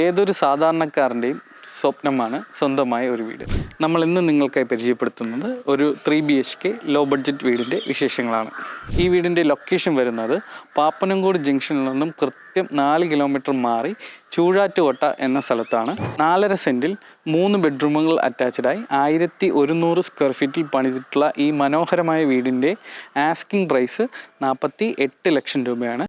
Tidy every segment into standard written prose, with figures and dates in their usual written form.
ഏതൊരു സാധാരണക്കാരൻ്റെയും സ്വപ്നമാണ് സ്വന്തമായ ഒരു വീട്. നമ്മൾ ഇന്ന് നിങ്ങൾക്കായി പരിചയപ്പെടുത്തുന്നത് ഒരു 3 BHK ലോ ബഡ്ജറ്റ് വീടിൻ്റെ വിശേഷങ്ങളാണ്. ഈ വീടിൻ്റെ ലൊക്കേഷൻ വരുന്നത് പാപ്പനംകോട് ജംഗ്ഷനിൽ നിന്നും കൃത്യം 4 കിലോമീറ്റർ മാറി ചൂഴാറ്റുകോട്ട എന്ന സ്ഥലത്താണ്. 4.5 സെൻറ്റിൽ 3 ബെഡ്റൂമുകൾ അറ്റാച്ച്ഡായി 1100 സ്ക്വയർ ഫീറ്റിൽ പണിതിട്ടുള്ള ഈ മനോഹരമായ വീടിൻ്റെ ആസ്കിംഗ് പ്രൈസ് 48 ലക്ഷം രൂപയാണ്.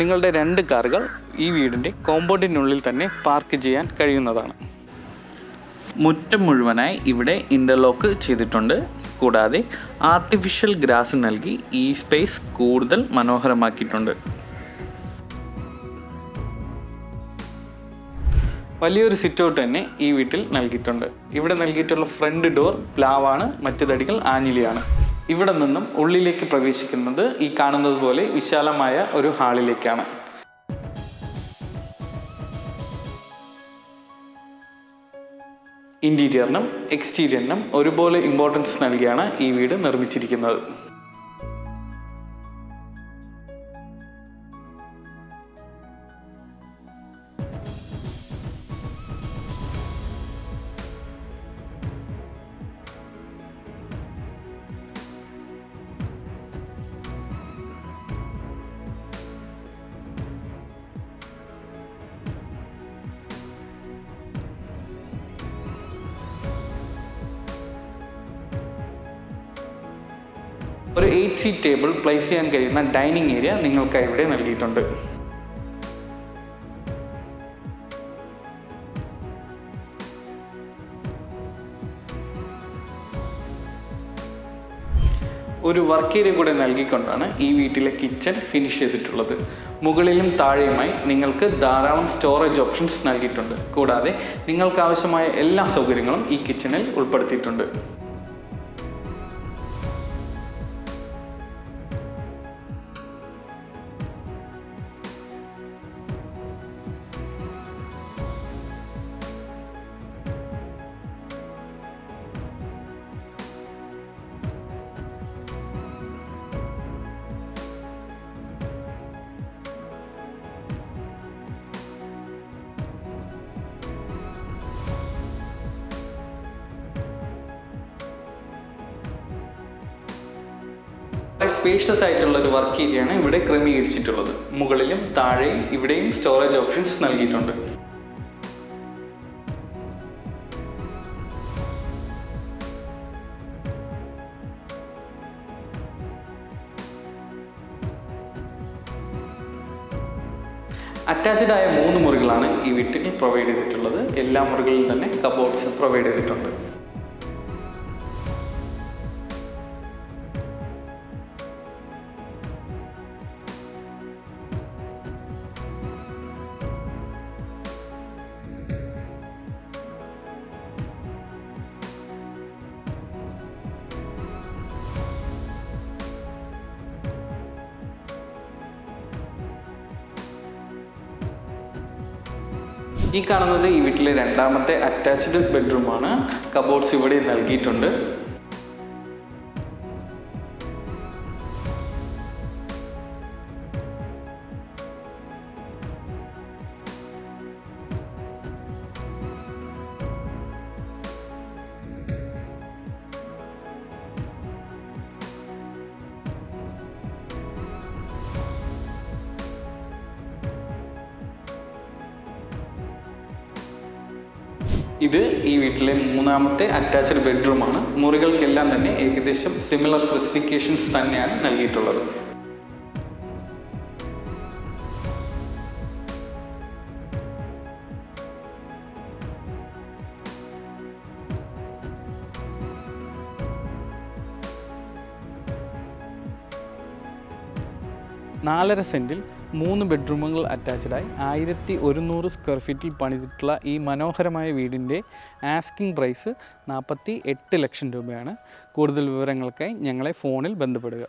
നിങ്ങളുടെ 2 കാറുകൾ ഈ വീടിൻ്റെ കോമ്പൗണ്ടിനുള്ളിൽ തന്നെ പാർക്ക് ചെയ്യാൻ കഴിയുന്നതാണ്. മുറ്റം മുഴുവനായി ഇവിടെ ഇൻ്റർലോക്ക് ചെയ്തിട്ടുണ്ട്. കൂടാതെ ആർട്ടിഫിഷ്യൽ ഗ്രാസ് നൽകി ഈ സ്പേസ് കൂടുതൽ മനോഹരമാക്കിയിട്ടുണ്ട്. വലിയൊരു സിറ്റ് ഔട്ട് തന്നെ ഈ വീട്ടിൽ നൽകിയിട്ടുണ്ട്. ഇവിടെ നൽകിയിട്ടുള്ള ഫ്രണ്ട് ഡോർ പ്ലാവാണ്, മറ്റു തടികൾ ആഞ്ഞിലിയാണ്. ഇവിടെ നിന്നും ഉള്ളിലേക്ക് പ്രവേശിക്കുന്നത് ഈ കാണുന്നത് പോലെ വിശാലമായ ഒരു ഹാളിലേക്കാണ്. ഇൻറ്റീരിയറിനും എക്സ്റ്റീരിയറിനും ഒരുപോലെ ഇമ്പോർട്ടൻസ് നൽകിയാണ് ഈ വീട് നിർമ്മിച്ചിരിക്കുന്നത്. ഒരു 8 സീറ്റ് ടേബിൾ പ്ലേസ് ചെയ്യാൻ കഴിയുന്ന ഡൈനിങ് ഏരിയ നിങ്ങൾക്കായി ഇവിടെ നൽകിയിട്ടുണ്ട്. ഒരു വർക്ക് ഏരിയ കൂടെ നൽകിക്കൊണ്ടാണ് ഈ വീട്ടിലെ കിച്ചൺ ഫിനിഷ് ചെയ്തിട്ടുള്ളത്. മുകളിലും താഴെയുമായി നിങ്ങൾക്ക് ധാരാളം സ്റ്റോറേജ് ഓപ്ഷൻസ് നൽകിയിട്ടുണ്ട്. കൂടാതെ നിങ്ങൾക്ക് ആവശ്യമായ എല്ലാ സൗകര്യങ്ങളും ഈ കിച്ചണിൽ ഉൾപ്പെടുത്തിയിട്ടുണ്ട്. സ്പേഷ്യസ് ആയിട്ടുള്ള ഒരു വർക്ക് ഏരിയയാണ് ഇവിടെ ക്രമീകരിച്ചിട്ടുള്ളത്. മുകളിലും താഴെയും ഇവിടെയും സ്റ്റോറേജ് ഓപ്ഷൻസ് നൽകിയിട്ടുണ്ട്. അറ്റാച്ച്ഡ് ആയ 3 മുറികളാണ് ഈ വീട്ടിൽ പ്രൊവൈഡ് ചെയ്തിട്ടുള്ളത്. എല്ലാ മുറികളിലും തന്നെ കബോർഡ്സ് പ്രൊവൈഡ് ചെയ്തിട്ടുണ്ട്. ഈ കാണുന്നത് ഈ വീട്ടിലെ 2ാമത്തെ അറ്റാച്ച്ഡ് ബെഡ്റൂമാണ്. കബോർഡ്സ് ഇവിടെ നൽകിയിട്ടുണ്ട്. ഇത് ഈ വീട്ടിലെ 3ാമത്തെ അറ്റാച്ച്ഡ് ബെഡ്റൂമാണ്. മുറികൾക്കെല്ലാം തന്നെ ഏകദേശം സിമിലർ സ്പെസിഫിക്കേഷൻസ് തന്നെയാണ് നൽകിയിട്ടുള്ളത്. 4.5 സെൻറ്റിൽ 3 ബെഡ്റൂമുകൾ അറ്റാച്ച്ഡായി 1100 സ്ക്വയർ ഫീറ്റിൽ പണിതിട്ടുള്ള ഈ മനോഹരമായ വീടിൻ്റെ ആസ്കിംഗ് പ്രൈസ് 48 ലക്ഷം രൂപയാണ്. കൂടുതൽ വിവരങ്ങൾക്കായി ഞങ്ങളെ ഫോണിൽ ബന്ധപ്പെടുക.